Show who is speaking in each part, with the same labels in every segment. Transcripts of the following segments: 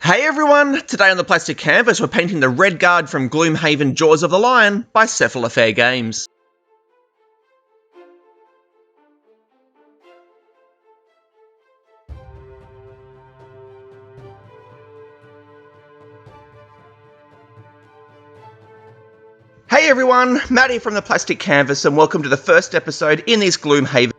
Speaker 1: Hey everyone! Today on the plastic canvas we're painting the red guard from Gloomhaven Jaws of the Lion by Cephalofair Games. Hey everyone, Matty from the Plastic Canvas and welcome to the first episode in this Gloomhaven.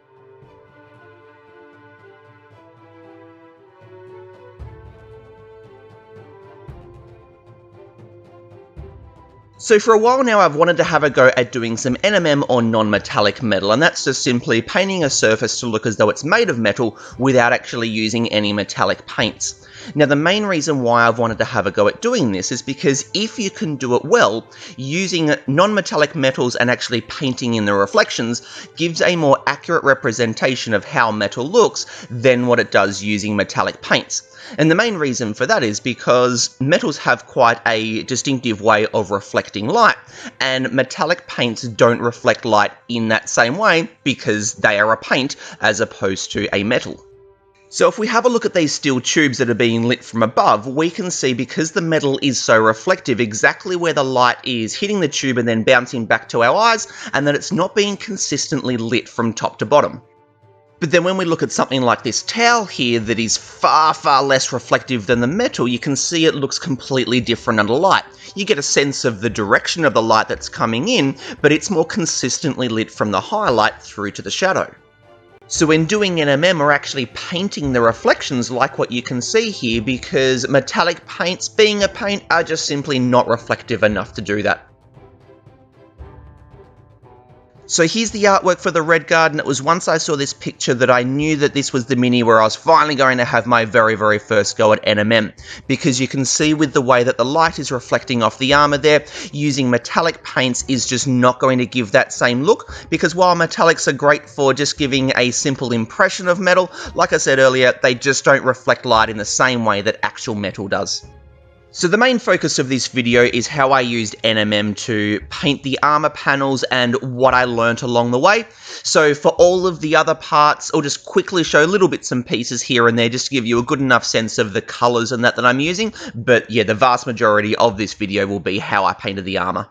Speaker 1: So for a while now I've wanted to have a go at doing some NMM or non-metallic metal, and that's just simply painting a surface to look as though it's made of metal without actually using any metallic paints. Now the main reason why I've wanted to have a go at doing this is because if you can do it well, using non-metallic metals and actually painting in the reflections gives a more accurate representation of how metal looks than what it does using metallic paints. And the main reason for that is because metals have quite a distinctive way of reflecting light, and metallic paints don't reflect light in that same way because they are a paint as opposed to a metal. So if we have a look at these steel tubes that are being lit from above, we can see because the metal is so reflective exactly where the light is hitting the tube and then bouncing back to our eyes, and that it's not being consistently lit from top to bottom. But then when we look at something like this towel here that is far, far less reflective than the metal, you can see it looks completely different under light. You get a sense of the direction of the light that's coming in, but it's more consistently lit from the highlight through to the shadow. So when doing NMM, we're actually painting the reflections like what you can see here, because metallic paints, being a paint, are just simply not reflective enough to do that. So here's the artwork for the red guard, and it was once I saw this picture that I knew that this was the mini where I was finally going to have my very first go at NMM, because you can see with the way that the light is reflecting off the armor there, using metallic paints is just not going to give that same look, because while metallics are great for just giving a simple impression of metal, like I said earlier, they just don't reflect light in the same way that actual metal does. So the main focus of this video is how I used NMM to paint the armor panels and what I learnt along the way. So for all of the other parts, I'll just quickly show little bits and pieces here and there just to give you a good enough sense of the colours and that I'm using. But yeah, the vast majority of this video will be how I painted the armor.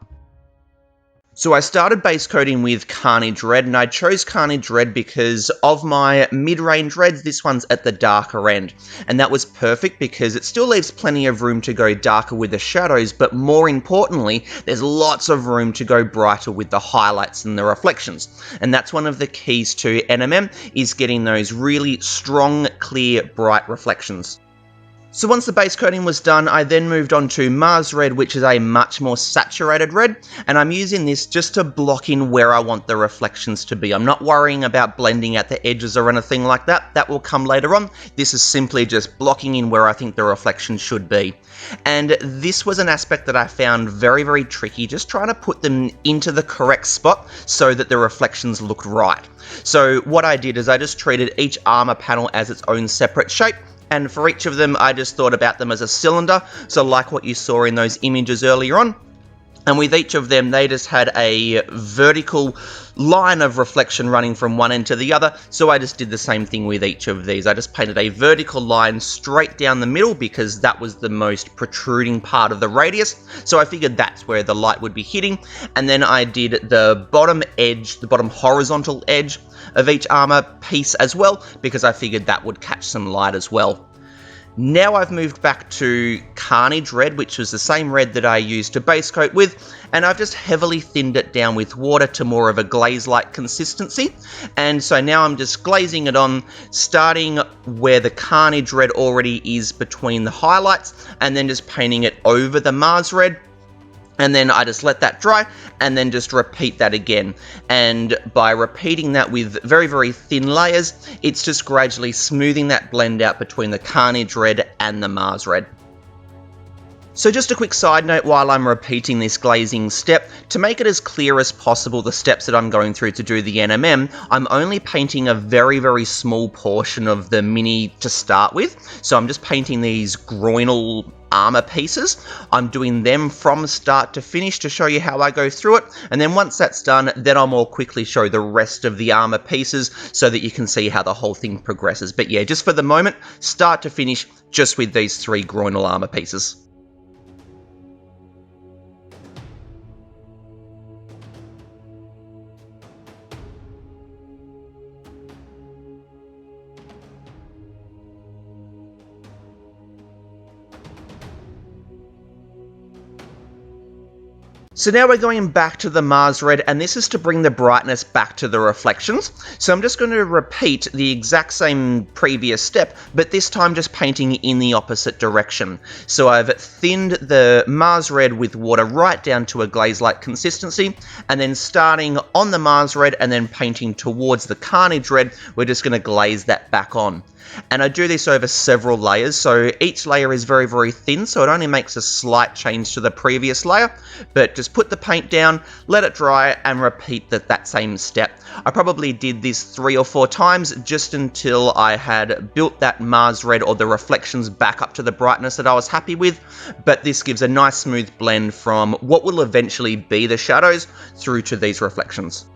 Speaker 1: So I started base coating with Carnage Red, and I chose Carnage Red because of my mid-range reds, this one's at the darker end. And that was perfect because it still leaves plenty of room to go darker with the shadows, but more importantly, there's lots of room to go brighter with the highlights and the reflections. And that's one of the keys to NMM, is getting those really strong, clear, bright reflections. So once the base coating was done, I then moved on to Mars Red, which is a much more saturated red, and I'm using this just to block in where I want the reflections to be. I'm not worrying about blending out the edges or anything like that. That will come later on. This is simply just blocking in where I think the reflection should be. And this was an aspect that I found very tricky, just trying to put them into the correct spot so that the reflections looked right. So what I did is I just treated each armor panel as its own separate shape, and for each of them, I just thought about them as a cylinder, so like what you saw in those images earlier on. And with each of them, they just had a vertical line of reflection running from one end to the other, so I just did the same thing with each of these. I just painted a vertical line straight down the middle because that was the most protruding part of the radius, so I figured that's where the light would be hitting. And then I did the bottom edge, the bottom horizontal edge of each armor piece as well, because I figured that would catch some light as well. Now I've moved back to Carnage Red, which was the same red that I used to base coat with, and I've just heavily thinned it down with water to more of a glaze-like consistency. And so now I'm just glazing it on, starting where the Carnage Red already is between the highlights, and then just painting it over the Mars Red. And then I just let that dry, and then just repeat that again. And by repeating that with very thin layers, it's just gradually smoothing that blend out between the Carnage Red and the Mars Red. So just a quick side note while I'm repeating this glazing step, to make it as clear as possible the steps that I'm going through to do the NMM, I'm only painting a very, very small portion of the mini to start with. So I'm just painting these groinal armor pieces. I'm doing them from start to finish to show you how I go through it, and then once that's done, then I'll more quickly show the rest of the armor pieces so that you can see how the whole thing progresses. But yeah, just for the moment, start to finish, just with these 3 groinal armor pieces. So now we're going back to the Mars Red, and this is to bring the brightness back to the reflections. So I'm just going to repeat the exact same previous step, but this time just painting in the opposite direction. So I've thinned the Mars Red with water right down to a glaze-like consistency, and then starting on the Mars Red and then painting towards the Carnage Red, we're just going to glaze that back on. And I do this over several layers, so each layer is very, very thin, so it only makes a slight change to the previous layer, but just put the paint down, let it dry, and repeat that same step. I probably did this 3 or 4 times just until I had built that Mars Red or the reflections back up to the brightness that I was happy with, but this gives a nice smooth blend from what will eventually be the shadows through to these reflections.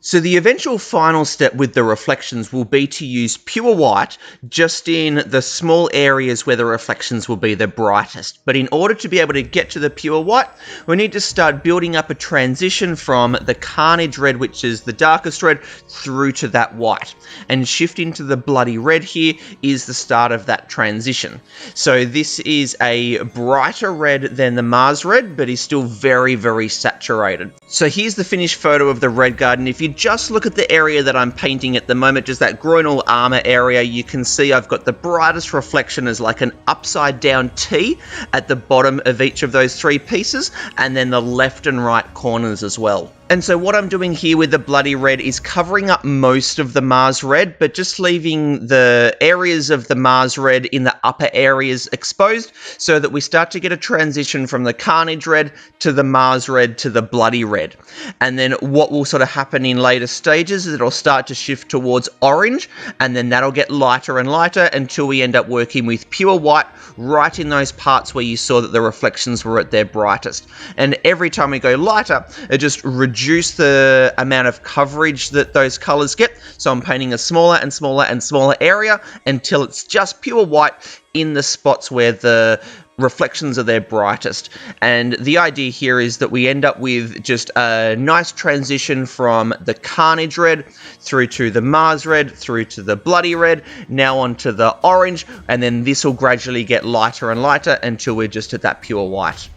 Speaker 1: So the eventual final step with the reflections will be to use pure white just in the small areas where the reflections will be the brightest. But in order to be able to get to the pure white, we need to start building up a transition from the Carnage Red, which is the darkest red, through to that white. And shifting to the bloody red here is the start of that transition. So this is a brighter red than the Mars Red, but is still very, very saturated. So here's the finished photo of the red garden. If you just look at the area that I'm painting at the moment, just that groinal armor area, you can see I've got the brightest reflection as like an upside down T at the bottom of each of those 3 pieces, and then the left and right corners as well. And so what I'm doing here with the bloody red is covering up most of the Mars Red, but just leaving the areas of the Mars Red in the upper areas exposed so that we start to get a transition from the Carnage Red to the Mars Red to the bloody red. And then what will sort of happen in later stages is it'll start to shift towards orange, and then that'll get lighter and lighter until we end up working with pure white right in those parts where you saw that the reflections were at their brightest. And every time we go lighter, it just reduce the amount of coverage that those colors get. So I'm painting a smaller and smaller and smaller area until it's just pure white in the spots where the reflections are their brightest. And the idea here is that we end up with just a nice transition from the Carnage Red through to the Mars Red, through to the bloody red, now onto the orange, and then this will gradually get lighter and lighter until we're just at that pure white.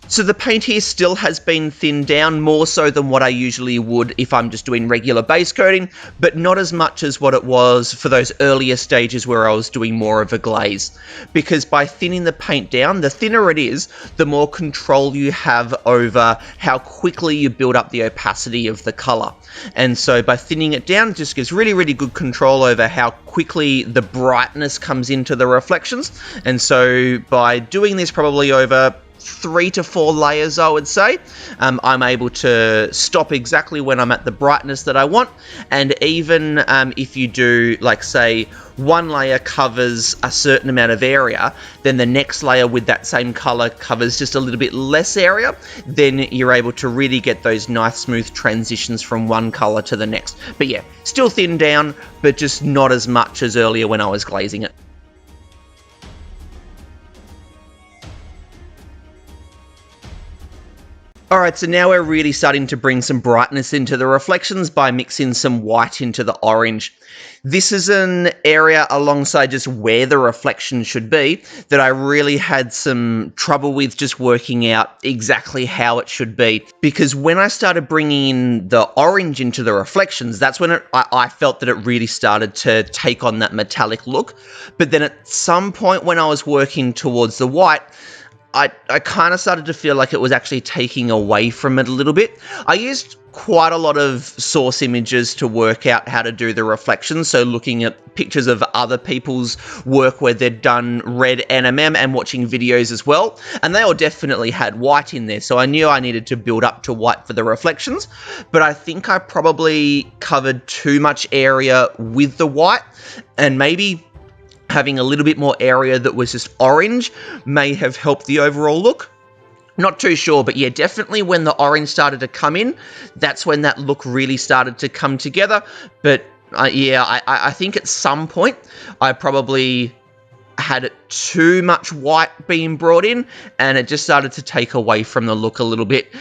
Speaker 1: So the paint here still has been thinned down, more so than what I usually would if I'm just doing regular base coating, but not as much as what it was for those earlier stages where I was doing more of a glaze. Because by thinning the paint down, the thinner it is, the more control you have over how quickly you build up the opacity of the color. And so by thinning it down, it just gives really, really good control over how quickly the brightness comes into the reflections. And so by doing this probably over 3 to 4 layers, I would say, I'm able to stop exactly when I'm at the brightness that I want. And even if you do, like, say, one layer covers a certain amount of area, then the next layer with that same color covers just a little bit less area, then you're able to really get those nice smooth transitions from one color to the next. But yeah, still thinned down, but just not as much as earlier when I was glazing it. Alright, so now we're really starting to bring some brightness into the reflections by mixing some white into the orange. This is an area alongside just where the reflection should be that I really had some trouble with just working out exactly how it should be. Because when I started bringing in the orange into the reflections, that's when I felt that it really started to take on that metallic look. But then at some point when I was working towards the white, I kind of started to feel like it was actually taking away from it a little bit. I used quite a lot of source images to work out how to do the reflections, so looking at pictures of other people's work where they'd done red NMM and watching videos as well, and they all definitely had white in there, so I knew I needed to build up to white for the reflections, but I think I probably covered too much area with the white, and maybe having a little bit more area that was just orange may have helped the overall look. Not too sure, but yeah, definitely when the orange started to come in, that's when that look really started to come together. But yeah, I think at some point I probably had too much white being brought in, and it just started to take away from the look a little bit.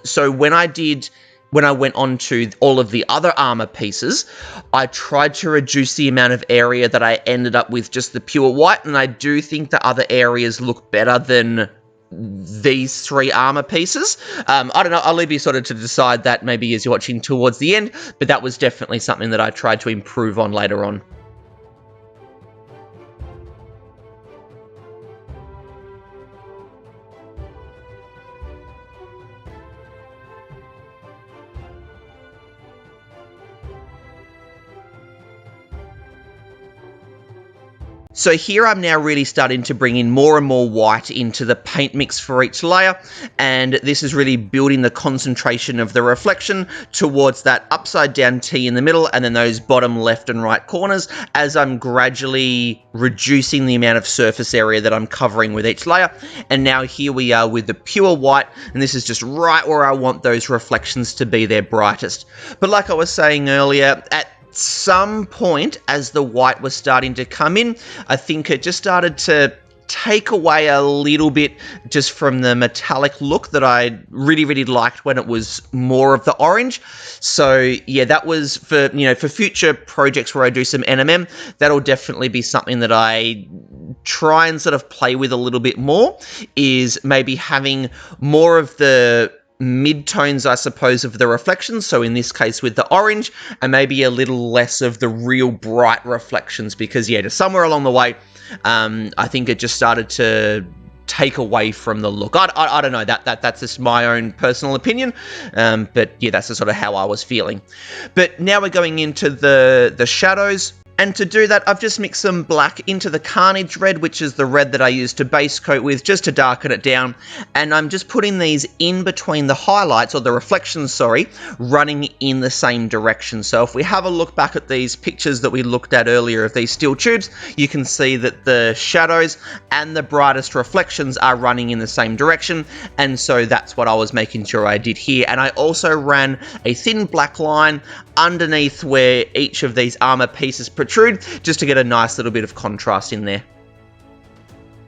Speaker 1: So when I went on to all of the other armor pieces, I tried to reduce the amount of area that I ended up with just the pure white, and I do think the other areas look better than these three armor pieces. I don't know, I'll leave you sort of to decide that maybe as you're watching towards the end, but that was definitely something that I tried to improve on later on. So here I'm now really starting to bring in more and more white into the paint mix for each layer, and this is really building the concentration of the reflection towards that upside down T in the middle and then those bottom left and right corners as I'm gradually reducing the amount of surface area that I'm covering with each layer. And now here we are with the pure white, and this is just right where I want those reflections to be their brightest. But like I was saying earlier, at some point as the white was starting to come in, I think it just started to take away a little bit just from the metallic look that I really liked when it was more of the orange. So yeah, that was for, for future projects where I do some NMM, that'll definitely be something that I try and sort of play with a little bit more, is maybe having more of the mid-tones, I suppose, of the reflections, so in this case with the orange, and maybe a little less of the real bright reflections, because yeah, just somewhere along the way, I think it just started to take away from the look. I don't know, that's just my own personal opinion, but yeah, that's just sort of how I was feeling. But now we're going into the shadows. And to do that, I've just mixed some black into the Carnage red, which is the red that I used to base coat with, just to darken it down. And I'm just putting these in between the highlights, or the reflections, sorry, running in the same direction. So if we have a look back at these pictures that we looked at earlier of these steel tubes, you can see that the shadows and the brightest reflections are running in the same direction. And so that's what I was making sure I did here. And I also ran a thin black line underneath where each of these armor pieces protrude, just to get a nice little bit of contrast in there.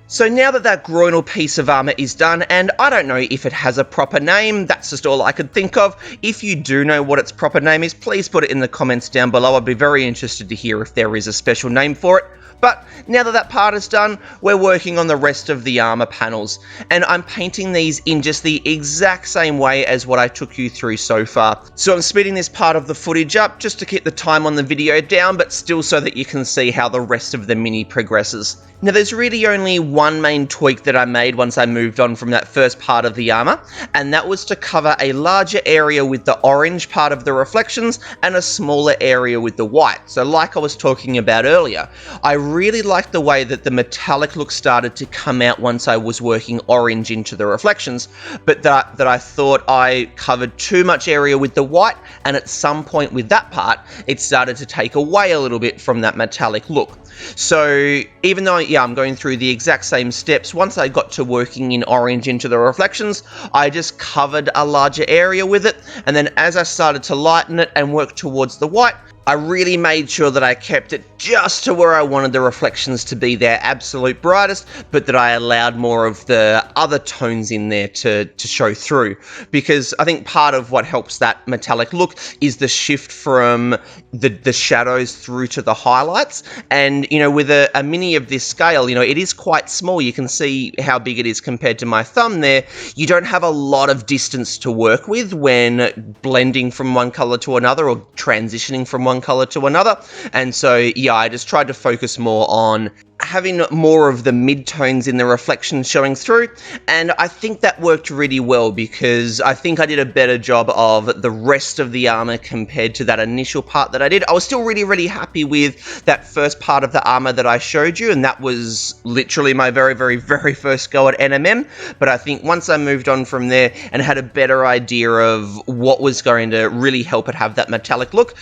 Speaker 1: So now that groinal piece of armor is done, and I don't know if it has a proper name, that's just all I could think of. If you do know what its proper name is, please put it in the comments down below. I'd be very interested to hear if there is a special name for it. But now that part is done, we're working on the rest of the armor panels, and I'm painting these in just the exact same way as what I took you through so far. So I'm speeding this part of the footage up just to keep the time on the video down, but still so that you can see how the rest of the mini progresses. Now there's really only one main tweak that I made once I moved on from that first part of the armor, and that was to cover a larger area with the orange part of the reflections and a smaller area with the white. So like I was talking about earlier, I really liked the way that the metallic look started to come out once I was working orange into the reflections, but that I thought I covered too much area with the white, and at some point with that part, it started to take away a little bit from that metallic look. So even though, yeah, I'm going through the exact same steps, once I got to working in orange into the reflections, I just covered a larger area with it, and then as I started to lighten it and work towards the white, I really made sure that I kept it just to where I wanted the reflections to be their absolute brightest, but that I allowed more of the other tones in there to show through. Because I think part of what helps that metallic look is the shift from the shadows through to the highlights. And, you know, with a mini of this scale, you know, it is quite small. You can see how big it is compared to my thumb there. You don't have a lot of distance to work with when blending from one color to another or transitioning from one color to another. And so, yeah, I just tried to focus more on having more of the mid-tones in the reflections showing through, and I think that worked really well because I think I did a better job of the rest of the armor compared to that initial part that I did. I was still really, really happy with that first part of the armor that I showed you, and that was literally my very, very, very first go at NMM, but I think once I moved on from there and had a better idea of what was going to really help it have that metallic look,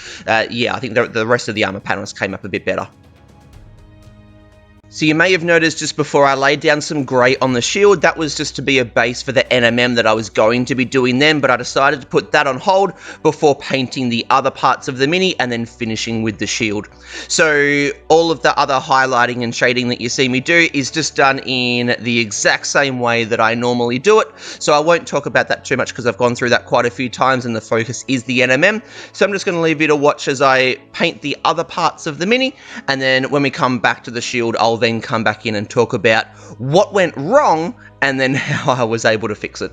Speaker 1: yeah, I think the rest of the armor panels came up a bit better. So you may have noticed just before I laid down some grey on the shield, that was just to be a base for the NMM that I was going to be doing then, but I decided to put that on hold before painting the other parts of the mini and then finishing with the shield. So all of the other highlighting and shading that you see me do is just done in the exact same way that I normally do it, so I won't talk about that too much because I've gone through that quite a few times and the focus is the NMM. So I'm just going to leave you to watch as I paint the other parts of the mini, and then when we come back to the shield, I'll then come back in and talk about what went wrong and then how I was able to fix it.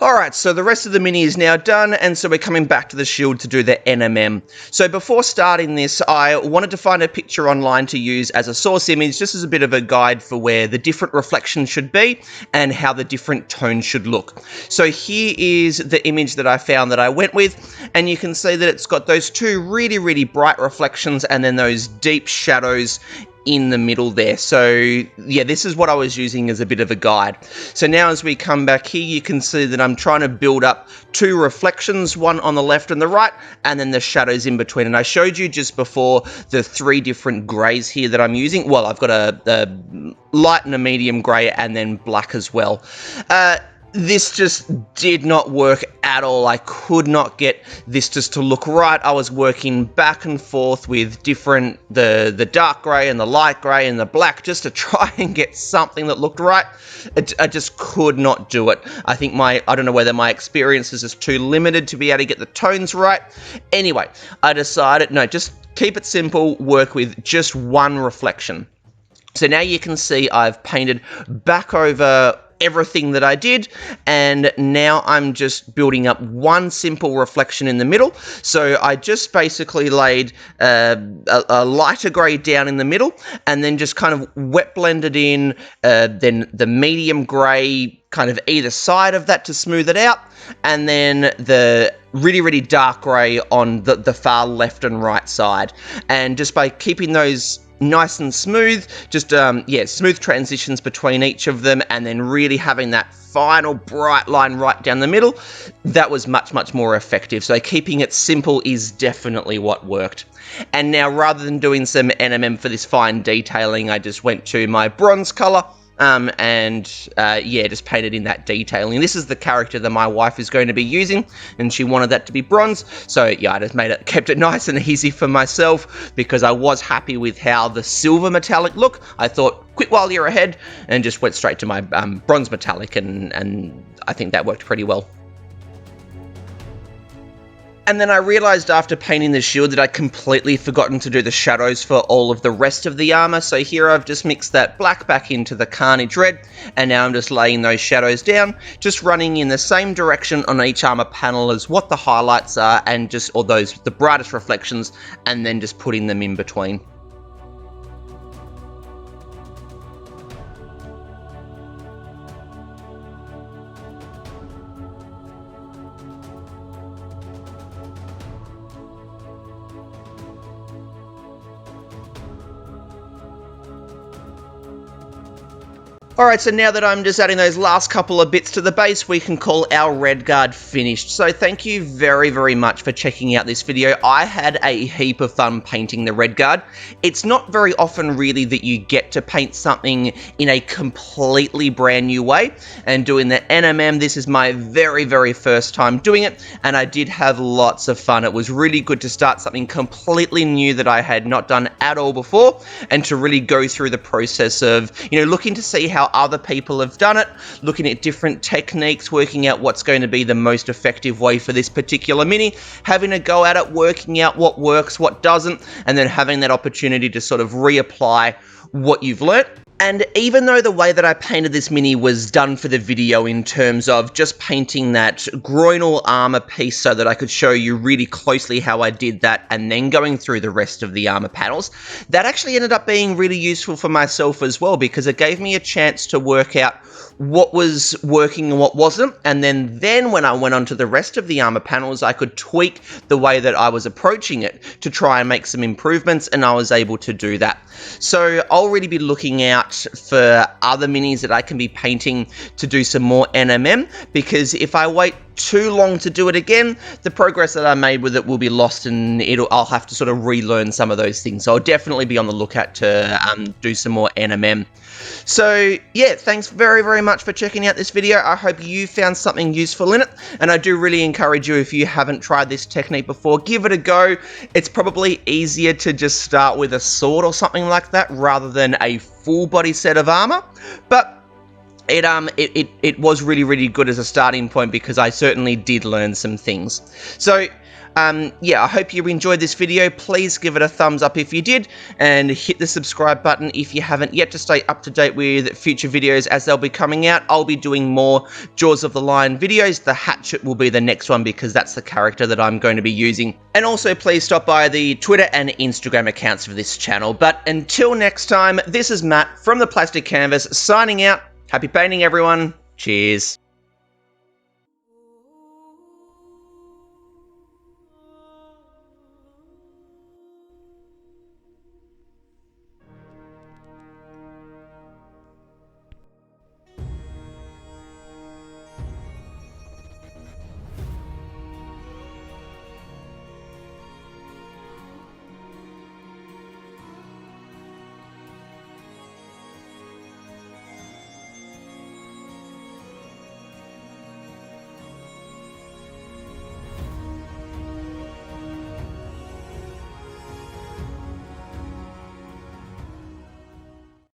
Speaker 1: Alright, so the rest of the mini is now done, and so we're coming back to the shield to do the NMM. So before starting this, I wanted to find a picture online to use as a source image, just as a bit of a guide for where the different reflections should be, and how the different tones should look. So here is the image that I found that I went with, and you can see that it's got those two really, really bright reflections, and then those deep shadows in the middle there. So yeah, this is what I was using as a bit of a guide. So now as we come back here, you can see that I'm trying to build up two reflections, one on the left and the right, and then the shadows in between. And I showed you just before the three different greys here that I'm using. Well, I've got a light and a medium grey, and then black as well. This just did not work at all. I could not get this just to look right. I was working back and forth with different, the dark grey and the light grey and the black, just to try and get something that looked right. I just could not do it. I think I don't know whether my experience is just too limited to be able to get the tones right. Anyway, I decided, no, just keep it simple, work with just one reflection. So now you can see I've painted back over everything that I did, and now I'm just building up one simple reflection in the middle. So I just basically laid a lighter grey down in the middle, and then just kind of wet blended in then the medium grey kind of either side of that to smooth it out, and then the really, really dark grey on the far left and right side. And just by keeping those nice and smooth, just smooth transitions between each of them, and then really having that final bright line right down the middle, that was much more effective. So keeping it simple is definitely what worked. And now, rather than doing some NMM for this fine detailing, I just went to my bronze color, just painted in that detailing. This is the character that my wife is going to be using, and she wanted that to be bronze, so yeah, I just kept it nice and easy for myself, because I was happy with how the silver metallic looked. I thought, quit while you're ahead, and just went straight to my bronze metallic, and I think that worked pretty well. And then I realised after painting the shield that I'd completely forgotten to do the shadows for all of the rest of the armour. So here I've just mixed that black back into the Carnage red, and now I'm just laying those shadows down, just running in the same direction on each armour panel as what the highlights are, and the brightest reflections, and then just putting them in between. Alright, so now that I'm just adding those last couple of bits to the base, we can call our red guard finished. So thank you very, very much for checking out this video. I had a heap of fun painting the red guard. It's not very often really that you get to paint something in a completely brand new way, and doing the NMM, this is my very, very first time doing it, and I did have lots of fun. It was really good to start something completely new that I had not done at all before, and to really go through the process of, looking to see how other people have done it, looking at different techniques, working out what's going to be the most effective way for this particular mini, having a go at it, working out what works, what doesn't, and then having that opportunity to sort of reapply what you've learnt. And even though the way that I painted this mini was done for the video in terms of just painting that groinal armor piece so that I could show you really closely how I did that, and then going through the rest of the armor panels, that actually ended up being really useful for myself as well, because it gave me a chance to work out what was working and what wasn't, and then when I went on to the rest of the armor panels, I could tweak the way that I was approaching it to try and make some improvements, and I was able to do that. So I'll really be looking out for other minis that I can be painting to do some more NMM, because if I wait too long to do it again, the progress that I made with it will be lost, and I'll have to sort of relearn some of those things. So I'll definitely be on the lookout to do some more NMM. So yeah, thanks very, very much for checking out this video. I hope you found something useful in it, and I do really encourage you, if you haven't tried this technique before, give it a go. It's probably easier to just start with a sword or something like that rather than a full body set of armor, but it was really, really good as a starting point, because I certainly did learn some things. So Yeah, I hope you enjoyed this video. Please give it a thumbs up if you did, and hit the subscribe button if you haven't yet to stay up to date with future videos as they'll be coming out. I'll be doing more Jaws of the Lion videos. The Hatchet will be the next one because that's the character that I'm going to be using. And also please stop by the Twitter and Instagram accounts for this channel. But until next time, this is Matt from the Plastic Canvas signing out. Happy painting, everyone. Cheers.